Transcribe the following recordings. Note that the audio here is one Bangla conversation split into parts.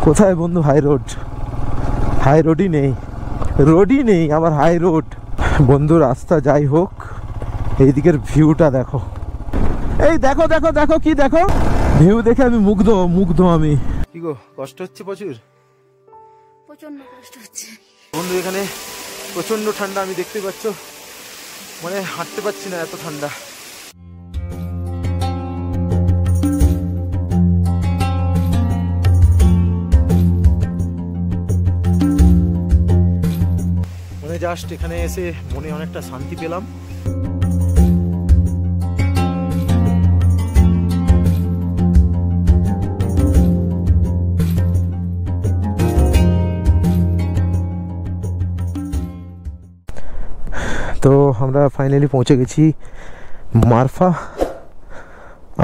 কোথায় বন্ধু হাই রোড? হাই রোডই নেই আবার হাই রোড। বন্ধু রাস্তা যাই হোক, এইদিকের ভিউটা দেখো। এই দেখো দেখো দেখো কি দেখো, ভিউ দেখে আমি মুগ্ধ আমি। কি গো, কষ্ট হচ্ছে? প্রচন্ড কষ্ট হচ্ছে বন্ধু। এখানে প্রচন্ড ঠান্ডা, আমি দেখতে পাচ্ছ, মানে হাঁটতে পারছি না, এত ঠান্ডা। মানে জাস্ট এখানে এসে মনে অনেকটা শান্তি পেলাম। তো আমরা ফাইনালি পৌঁছে গেছি মারফা,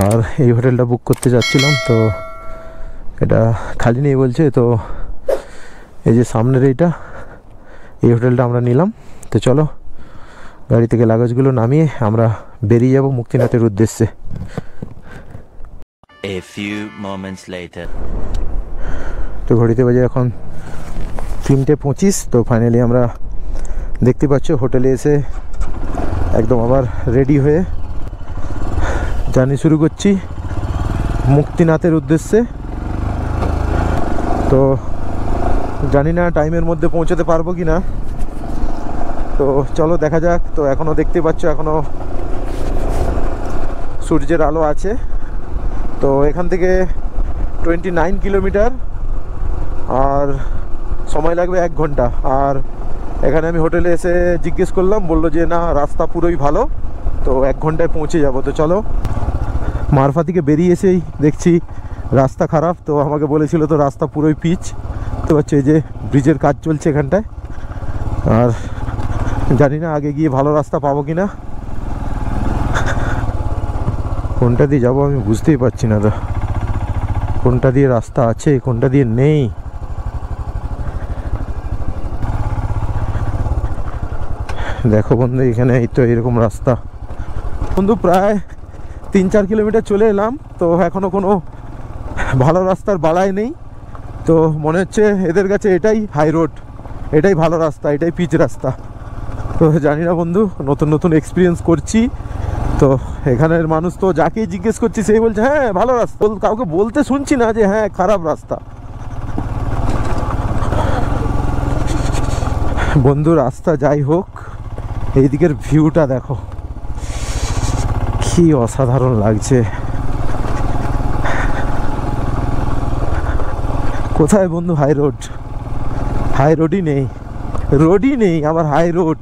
আর এই হোটেলটা বুক করতে যাচ্ছিলাম, তো এটা খালি নেই বলছে, তো এই যে সামনের এই হোটেলটা আমরা নিলাম। তো চলো গাড়ি থেকে লাগেজগুলো নামিয়ে আমরা বেরিয়ে যাব মুক্তিনাথের উদ্দেশ্যে। তো ঘড়িতে বাজে এখন 3:25। তো ফাইনালি আমরা দেখতে পাচ্ছ হোটেলে এসে একদম আবার রেডি হয়ে জার্নি শুরু করছি মুক্তিনাথের উদ্দেশ্যে। তো জানি না টাইমের মধ্যে পৌঁছাতে পারবো কি না, তো চলো দেখা যাক। তো এখনও দেখতে পাচ্ছ এখনও সূর্যের আলো আছে। তো এখান থেকে 29 কিলোমিটার, আর সময় লাগবে 1 ঘন্টা। আর এখানে আমি হোটেলে এসে জিজ্ঞেস করলাম, বললো যে না রাস্তা পুরোই ভালো, তো 1 ঘন্টায় পৌঁছে যাব। তো চলো, মারফা থেকে বেরিয়ে এসেই দেখছি রাস্তা খারাপ। তো আমাকে বলেছিল তো রাস্তা পুরোই পিচ, তো হচ্ছে এই যে ব্রিজের কাজ চলছে এখানটায়। আর জানি না আগে গিয়ে ভালো রাস্তা পাবো কি না, কোনটা দিয়ে যাবো আমি বুঝতেই পারছি না। তো কোনটা দিয়ে রাস্তা আছে, কোনটা দিয়ে নেই। দেখো বন্ধু, এখানে এই তো এরকম রাস্তা বন্ধু, প্রায় 3-4 কিলোমিটার চলে এলাম, তো এখনো কোনো ভালো রাস্তার বাড়াই নেই। তো মনে হচ্ছে এদের কাছে এটাই হাই রোড, এটাই ভালো রাস্তা, এটাই পিচ রাস্তা। তো জানি না বন্ধু, নতুন নতুন এক্সপিরিয়েন্স করছি। তো এখানের মানুষ তো যাকেই জিজ্ঞেস করছি সেই বলছে হ্যাঁ ভালো রাস্তা, কাউকে বলতে শুনছি না যে হ্যাঁ খারাপ রাস্তা। বন্ধু রাস্তা যাই হোক, এইদিকের ভিউটা দেখো কি অসাধারণ লাগছে। কোথায় বন্ধু হাই রোড? হাই রোডই নেই আবার হাই রোড।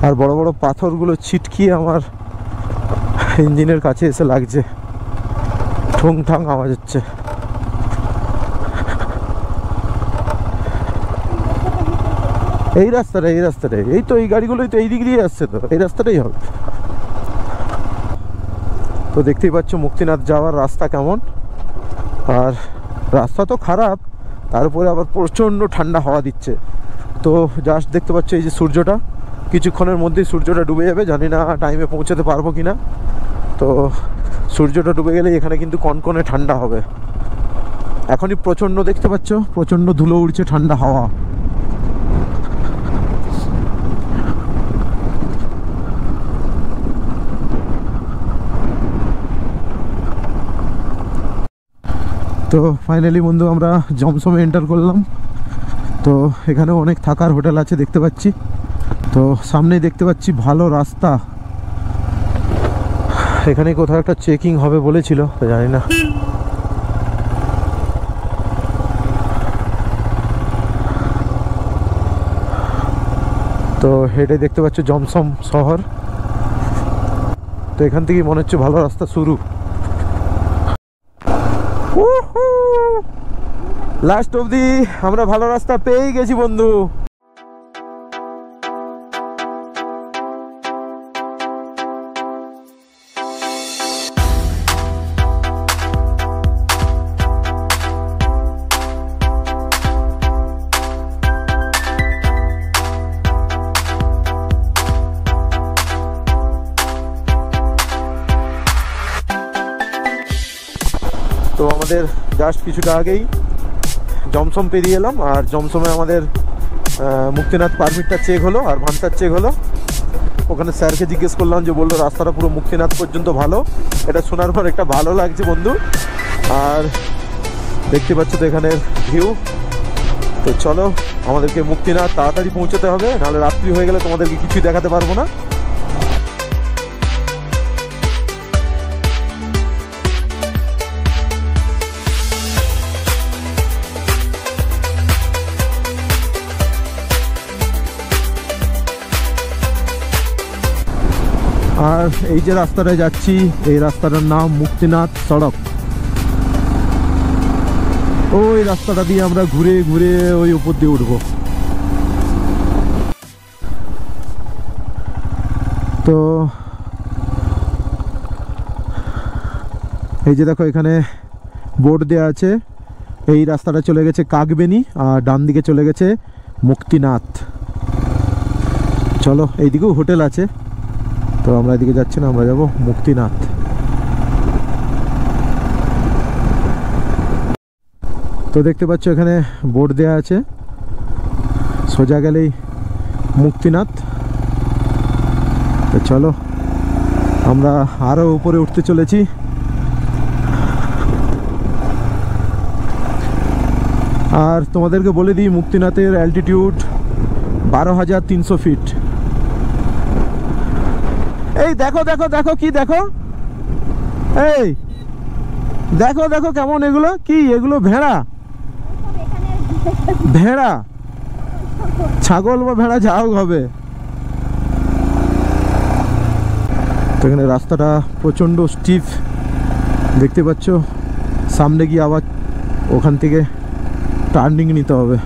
আর বড় বড় পাথরগুলো ছিটকিয়ে আমার ইঞ্জিনের কাছে এসে লাগছে, ঠুং ঠাং আওয়াজ হচ্ছে। এই রাস্তাটাই এই তো, এই গাড়িগুলোই তো এই দিক দিয়ে আসছে, তো এই রাস্তাটাই হবে। তো দেখতেই পাচ্ছ মুক্তিনাথ যাওয়ার রাস্তা কেমন। আর রাস্তা তো খারাপ, তার উপরে আবার প্রচণ্ড ঠান্ডা হাওয়া দিচ্ছে। তো জাস্ট দেখতে পাচ্ছ এই যে সূর্যটা, কিছুক্ষণের মধ্যেই সূর্যটা ডুবে যাবে। জানি না টাইমে পৌঁছাতে পারবো কি না। তো সূর্যটা ডুবে গেলে এখানে কিন্তু কনকনে ঠান্ডা হবে। এখনই প্রচণ্ড দেখতে পাচ্ছ, প্রচণ্ড ধুলো উড়ছে, ঠান্ডা হাওয়া। তো ফাইনালি বন্ধু আমরা জমসমে এন্টার করলাম। তো এখানে অনেক থাকার হোটেল আছে দেখতে পাচ্ছি। তো সামনেই দেখতে পাচ্ছি ভালো রাস্তা। এখানে কোথাও একটা চেকিং হবে বলেছিল, তো জানি না। তো হেঁটে দেখতে পাচ্ছ জমসম শহর। তো এখান থেকেই মনে হচ্ছে ভালো রাস্তা শুরু। লাস্ট অবধি আমরা ভালো রাস্তা পেয়ে গেছি বন্ধু। তো আমাদের জাস্ট কিছুটা আগেই জমসম পেরিয়ে এলাম, আর জমসমে আমাদের মুক্তিনাথ পারমিটটা চেক হলো আর ভান্তার চেক হলো। ওখানে স্যারকে জিজ্ঞেস করলাম, যে বললো রাস্তাটা পুরো মুক্তিনাথ পর্যন্ত ভালো। এটা শোনার পর একটা ভালো লাগছে বন্ধু। আর দেখতে পাচ্ছ তো এখানের ভিউ। তো চলো, আমাদেরকে মুক্তিনাথ তাড়াতাড়ি পৌঁছতে হবে, নাহলে রাত্রি হয়ে গেলে তোমাদেরকে কিছুই দেখাতে পারবো না। আর এই যে রাস্তাটায় যাচ্ছি, এই রাস্তাটার নাম মুক্তিনাথ সড়ক। ওই রাস্তাটা দিয়ে আমরা ঘুরে ঘুরে ওই উপর দিয়ে উঠবো। তো এই যে দেখো এখানে বোর্ড দেওয়া আছে, এই রাস্তাটা চলে গেছে কাকবেনি আর ডান দিকে চলে গেছে মুক্তিনাথ। চলো, এইদিকেও হোটেল আছে, তো আমরা এদিকে যাচ্ছি না, আমরা যাব মুক্তিনাথ। তো দেখতে পাচ্ছ এখানে বোর্ড দেওয়া আছে, সোজা গেলেই মুক্তিনাথ। তো চলো, আমরা আরো উপরে উঠতে চলেছি। আর তোমাদেরকে বলে দিই, মুক্তিনাথের অ্যালটিটিউড 12,300 ফিট। এই দেখো দেখো দেখো, কি দেখো, এই দেখো দেখো কেমন, এগুলো কি, এগুলো ভেড়া, ভেড়া, ছাগল বা ভেড়া যাও হবে। তো এখানে রাস্তাটা প্রচন্ড স্টিফ দেখতে পাচ্ছ, সামনে গিয়ে আবার ওখান থেকে টার্নিং নিতে হবে।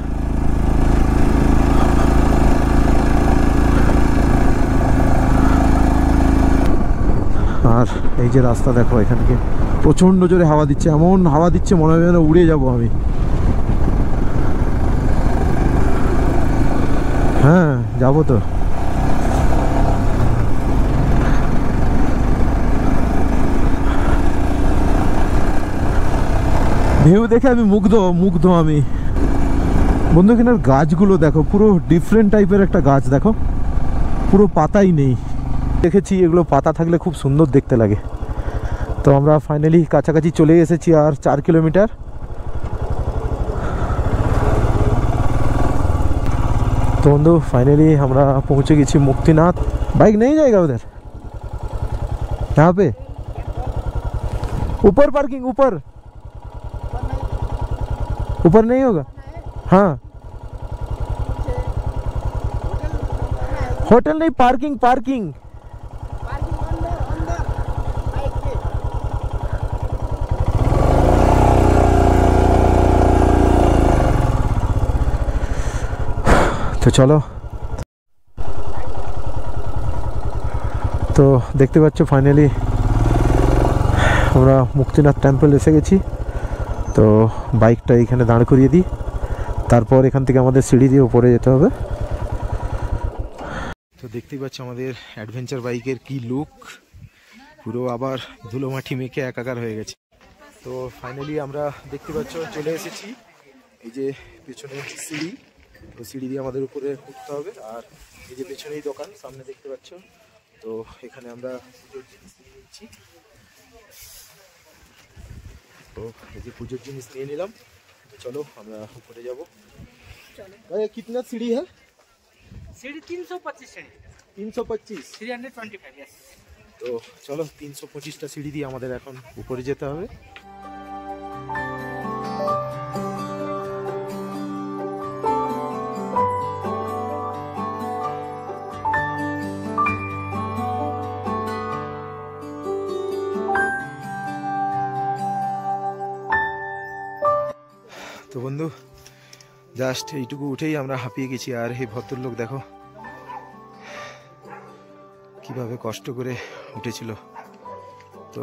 আর এই যে রাস্তা দেখো, এখান থেকে প্রচন্ড জোরে হাওয়া দিচ্ছে, এমন হাওয়া দিচ্ছে মনে হয় যেন উড়ে যাব আমি। হ্যাঁ, যাবো তো। ভিউ দেখে আমি মুগ্ধ আমি বন্ধু। এখানের গাছগুলো দেখো, পুরো ডিফারেন্ট টাইপের একটা গাছ দেখো, পুরো পাতাই নেই। দেখেছি এগুলো পাতা থাকলে খুব সুন্দর দেখতে লাগে। তো আমরা ফাইনালি কাছাকাছি চলে এসেছি, আর 4 কিলোমিটার। তো বন্ধু ফাইনালি আমরা পৌঁছে গেছি मुक्तिनाथ। बाइक नहीं जाएगा उधर, यहाँ पे ऊपर पार्किंग, ऊपर नहीं होगा। हाँ, होटल नहीं, पार्किंग। তো চলো, তো দেখতে পাচ্ছ ফাইনালি আমরা মুক্তিনাথ টেম্পল এসে গেছি। তো বাইকটা এখানে দাঁড় করিয়ে দিই, তারপর এখান থেকে আমাদের সিঁড়ি দিয়ে উপরে যেতে হবে। তো দেখতেই পাচ্ছ আমাদের অ্যাডভেঞ্চার বাইকের কি লুক, পুরো আবার ধুলো মাটি মেখে একাকার হয়ে গেছে। তো ফাইনালি আমরা দেখতে পাচ্ছ চলে এসেছি, এই যে পেছনে সিঁড়ি, তো সিঁড়ি দিয়ে আমাদের উপরে উঠতে হবে। আর এই যে পেছনেই দোকান সামনে দেখতে পাচ্ছ, তো এখানে আমরা পুজোর জিনিস নিয়ে নিচ্ছি। তো এই যে পুজোর জিনিস নিয়ে নিলাম। তো চলো আমরা উপরে যাবো। ভাই কিতনা সিঁড়ি है? सीढ़ी 325 सीढ़ी 325 325 यस। তো চলো 325টা সিঁড়ি দিয়ে আমাদের এখন উপরে যেতে হবে। তো বন্ধু জাস্ট এইটুকু উঠেই আমরা হাঁপিয়ে গেছি। আর এই ভদ্রলোক দেখো কিভাবে কষ্ট করে উঠেছিল। তো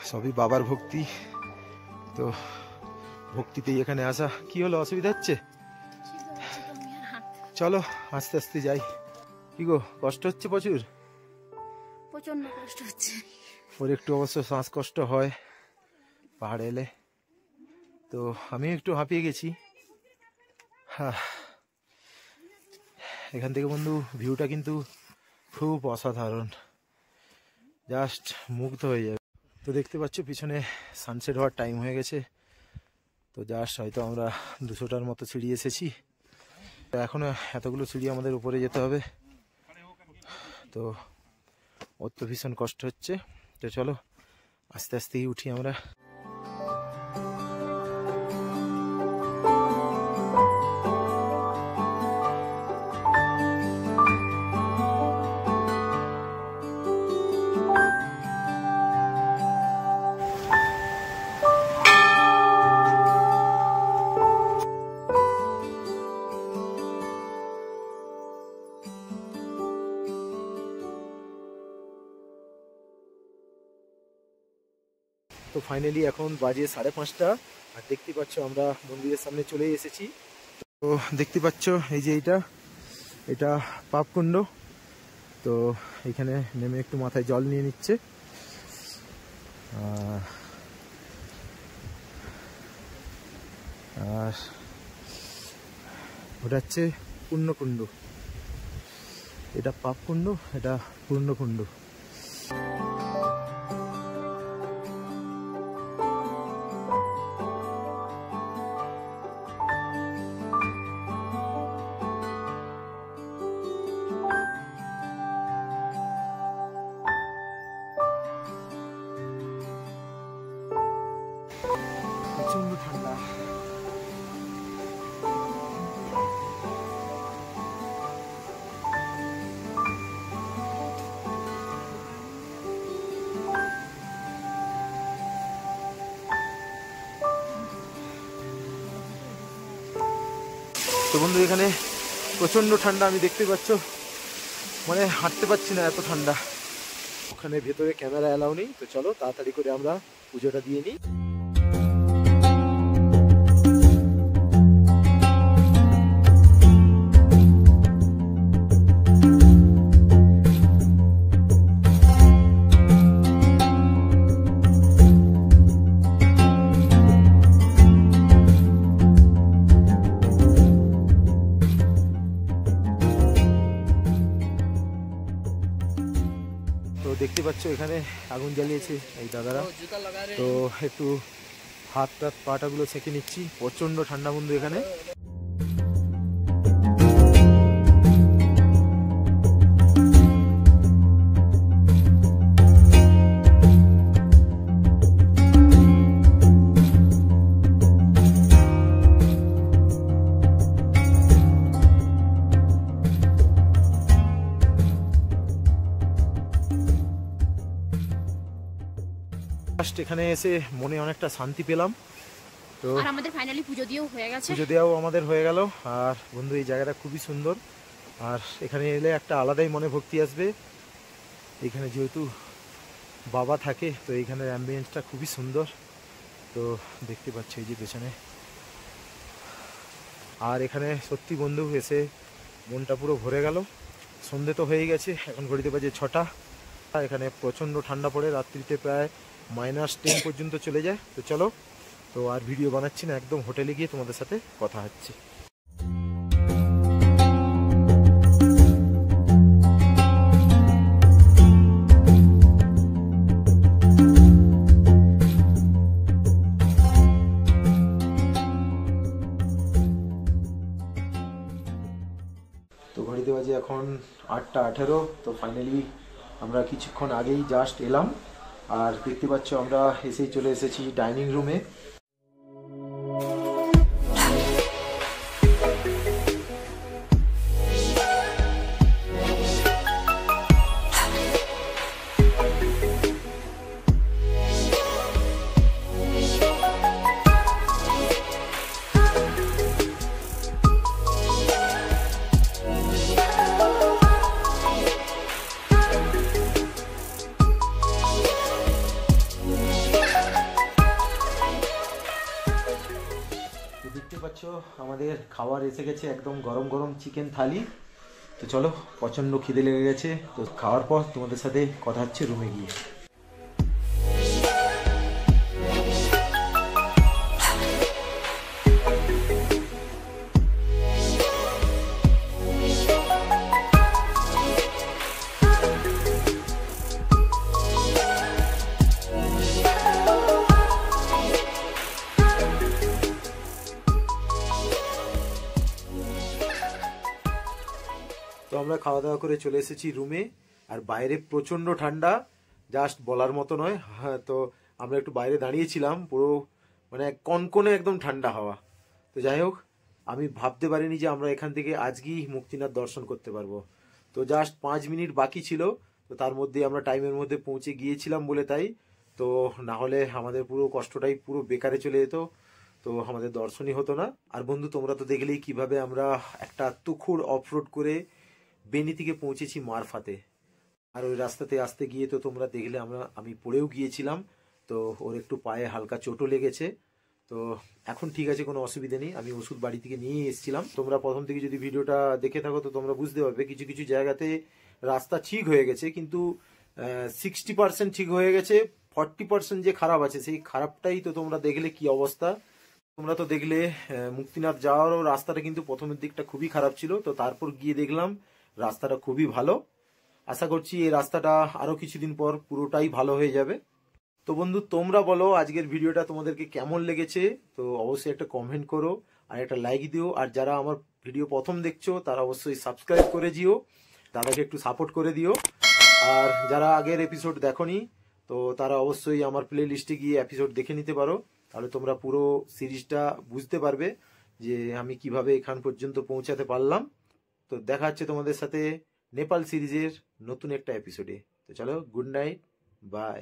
সবই বাবার ভক্তি, তো ভক্তিতেই এখানে আসা। কি হলো, অসুবিধা হচ্ছে? চলো আস্তে আস্তে যাই। কি গো, কষ্ট হচ্ছে? প্রচন্ড কষ্ট হচ্ছে। ওর একটু অবশ্য শ্বাসকষ্ট হয়, পাহাড়ে এলে। তো আমি একটু হাঁপিয়ে গেছি। হ্যাঁ, এখান থেকে বন্ধু ভিউটা কিন্তু খুব অসাধারণ, জাস্ট মুগ্ধ হয়ে যাবে। তো দেখতে পাচ্ছ পিছনে সানসেট হওয়ার টাইম হয়ে গেছে। তো জাস্ট হয়তো আমরা 200টার মতো সিঁড়ি এসেছি। তো এখনো এতগুলো সিঁড়ি আমাদের উপরে যেতে হবে, তো ওর তো ভীষণ কষ্ট হচ্ছে। তো চলো আস্তে আস্তেই উঠি আমরা। তো ফাইনালি এখন বাজে 5:30, আর দেখতে পাচ্ছ আমরা মন্দিরের সামনে চলে এসেছি। তো দেখতে পাচ্ছ এই যে এটা পাপকুণ্ড। তো এখানে নেমে একটু মাথায় জল নিয়ে নিচ্ছে। আর ওটা হচ্ছে পূর্ণকুণ্ড, এটা পাপকুণ্ড, এটা পূর্ণকুণ্ড। প্রচন্ড ঠান্ডা। তো বন্ধু এখানে প্রচন্ড ঠান্ডা, আমি দেখতে পাচ্ছ মানে হাঁটতে পারছি না, এত ঠান্ডা। ওখানে ভেতরে ক্যামেরা অ্যালাউ নেই। তো চলো তাড়াতাড়ি করে আমরা পুজোটা দিয়ে নিই। তো দেখতে পাচ্ছ এখানে আগুন জ্বালিয়েছে এই দাদারা। তো একটু হাত টাত পাটাগুলো সেঁকে নিচ্ছি, প্রচন্ড ঠান্ডা বন্ধু এখানে। এখানে এসে মনে অনেকটা শান্তি পেলাম। তো আর আমাদের ফাইনালি পুজো দিয়েও হয়ে গেছে, পুজো দেওয়াও আমাদের হয়ে গেল। আর বন্ধু এই জায়গাটা খুবই সুন্দর, আর এখানে এলে একটা আলাদাই মনে ভক্তি আসবে। এখানে যেহেতু বাবা থাকে, তো এইখানের অ্যাম্বিয়েন্সটা খুবই সুন্দর। তো দেখতে পাচ্ছ এই যে পেছনে। আর এখানে সত্যি বন্ধু এসে মনটা পুরো ভরে গেল। সন্ধে তো হয়ে গেছে, এখন ঘড়িতে বাজে 6টা। এখানে প্রচণ্ড ঠান্ডা পড়ে, রাত্রিতে প্রায় -10 পর্যন্ত চলে যায়। তো চলো, তো আর ভিডিও বানাচ্ছি না, একদম হোটেলে গিয়ে তোমাদের সাথে কথা হচ্ছে। তো ঘড়িতে বাজে এখন 8টা 18। তো ফাইনালি আমরা কিছুক্ষণ আগেই জাস্ট এলাম, আর দেখতে পাচ্ছ আমরা এসেই চলে এসেছি ডাইনিং রুমে। দেখতে পাচ্ছ আমাদের খাবার এসে গেছে, একদম গরম গরম চিকেন থালি। তো চলো, প্রচন্ড খিদে লেগে গেছে। তো খাওয়ার পর তোমাদের সাথে কথা হচ্ছে রুমে গিয়ে। আমরা খাওয়া দাওয়া করে চলে এসেছি রুমে, আর বাইরে প্রচণ্ড ঠান্ডা, জাস্ট বলার মতো নয়। হ্যাঁ, তো আমরা একটু বাইরে দাঁড়িয়েছিলাম, পুরো মানে কনকনে একদম ঠান্ডা হাওয়া। তো যাই হোক, আমি ভাবতে পারিনি যে আমরা এখান থেকে আজকেই মুক্তিনাথ দর্শন করতে পারবো। তো জাস্ট 5 মিনিট বাকি ছিল, তো তার মধ্যে আমরা টাইমের মধ্যে পৌঁছে গিয়েছিলাম বলে তাই। তো না হলে আমাদের পুরো কষ্টটাই পুরো বেকারে চলে যেত, তো আমাদের দর্শনই হতো না। আর বন্ধু, তোমরা তো দেখলেই কিভাবে আমরা একটা তুখুর অফরোড করে বেনি থেকে পৌঁছেছি মারফাতে। আর ওই রাস্তাতে আসতে গিয়ে তো তোমরা দেখলে আমি পড়েও গিয়েছিলাম, তো ওর একটু পায়ে হালকা চোটও লেগেছে। তো এখন ঠিক আছে, কোনো অসুবিধা নেই। আমি ওষুধ বাড়ি থেকে নিয়ে এসেছিলাম। তোমরা প্রথম থেকে যদি ভিডিওটা দেখে থাকো তো তোমরা বুঝতে পারবে কিছু কিছু জায়গাতে রাস্তা ঠিক হয়ে গেছে, কিন্তু 60% ঠিক হয়ে গেছে, 40% যে খারাপ আছে সেই খারাপটাই তো তোমরা দেখলে কি অবস্থা। তোমরা তো দেখলে মুক্তিনাথ যাওয়ারও রাস্তাটা কিন্তু প্রথমের দিকটা খুবই খারাপ ছিল, তো তারপর গিয়ে দেখলাম রাস্তাটা খুবই ভালো। আশা করছি এই রাস্তাটা আরো কিছুদিন পর পুরোটাই ভালো হয়ে যাবে। তো বন্ধু, তোমরা বলো আজকের ভিডিওটা তোমাদেরকে কেমন লেগেছে, তো অবশ্যই একটা কমেন্ট করো আর একটা লাইক দিও। আর যারা আমার ভিডিও প্রথম দেখছো তারা অবশ্যই সাবস্ক্রাইব করে দিও, দাদাকে একটু সাপোর্ট করে দিও। আর যারা আগের এপিসোড দেখোনি তো তারা অবশ্যই আমার প্লে লিস্টে গিয়ে এপিসোড দেখে নিতে পারো, তাহলে তোমরা পুরো সিরিজটা বুঝতে পারবে যে আমি কিভাবে এখান পর্যন্ত পৌঁছাতে পারলাম। তো দেখা হচ্ছে তোমাদের সাথে নেপাল সিরিজের নতুন একটা এপিসোডে। তো চলো, গুড নাইট, বাই।